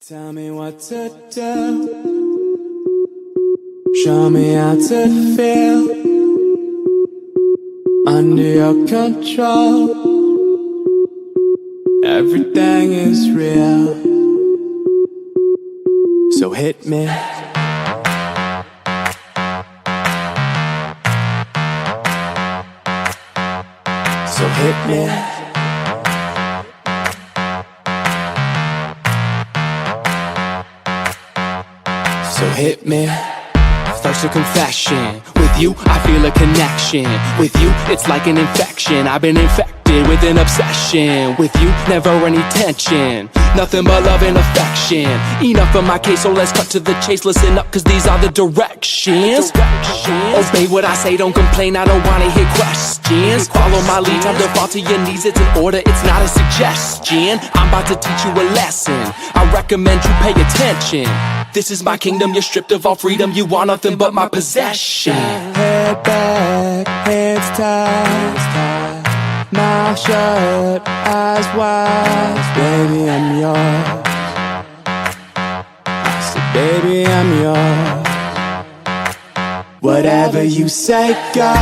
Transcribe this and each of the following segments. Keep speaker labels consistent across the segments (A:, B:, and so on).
A: Tell me what to do. Show me how to feel under your control. Everything is real, so hit me. So hit me. So hit me. First a confession. With you, I feel a connection. With you, it's like an infection. I've been infected with an obsession. With you, never any tension. Nothing but love and affection. Enough of my case, so let's cut to the chase. Listen up, cause these are the directions. Obey what I say, don't complain, I don't wanna hear questions. Follow my lead, time to fall to your knees. It's an order, it's not a suggestion. I'm about to teach you a lesson. I recommend you pay attention. This is my kingdom, you're stripped of all freedom. You want nothing but my possession. Head back, hands tied, mouth shut, eyes wide. Baby, I'm yours. I said, baby, I'm yours. Whatever you say, go.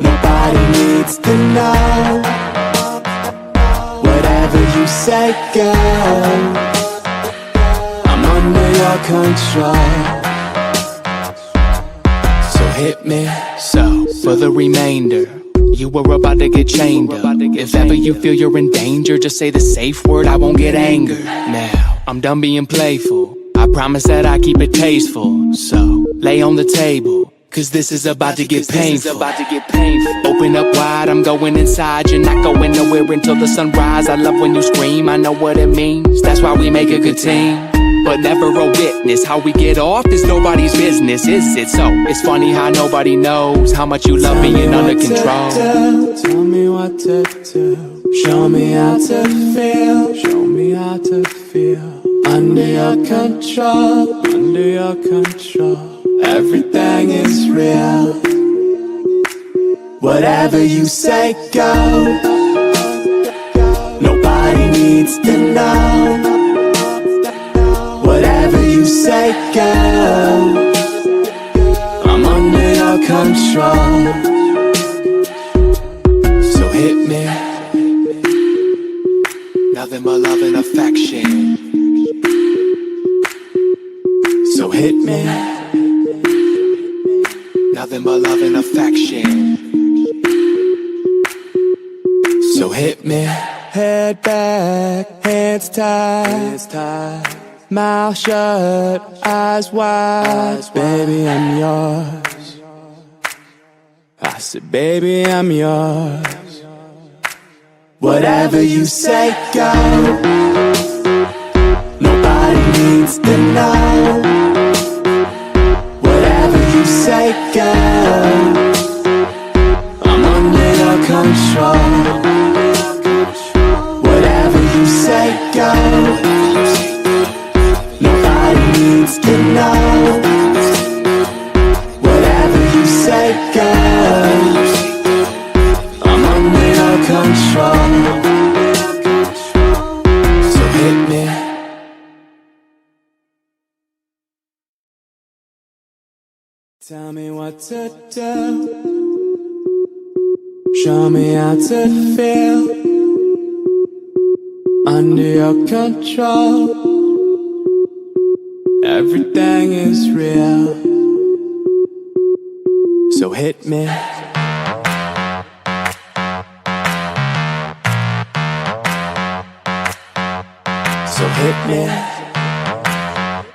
A: Nobody needs to know. Whatever you say, go. Under your control. So hit me. So for the remainder, you were about to get chained up. If ever you feel you're in danger, just say the safe word, I won't get angered. Now, I'm done being playful. I promise that I keep it tasteful. So, lay on the table, cause this is about to get painful. Open up wide, I'm going inside. You're not going nowhere until the sunrise. I love when you scream, I know what it means. That's why we make a good team, but never a witness. How we get off is nobody's business, is it? So, it's funny how nobody knows how much you love being under control. Tell me what to do. Show me how to feel. Show me how to feel. Under your control. Under your control. Everything is real. Whatever you say, go. Nobody needs to know. Whatever you say, go. I'm under your control. So hit me. Nothing but love and affection. So hit me. Nothing but love and affection. So hit me. Head back, hands tied, mouth shut, eyes wide. Baby, I'm yours. I said, baby, I'm yours. Whatever you say, go. Nobody needs to know. Whatever you say, go. I'm under your control. Whatever you say, go. Nobody needs to know. Whatever you say, go. I'm under your control. So hit me. Tell me what to do. Show me how to feel under your control. Everything is real, so hit me. So hit me.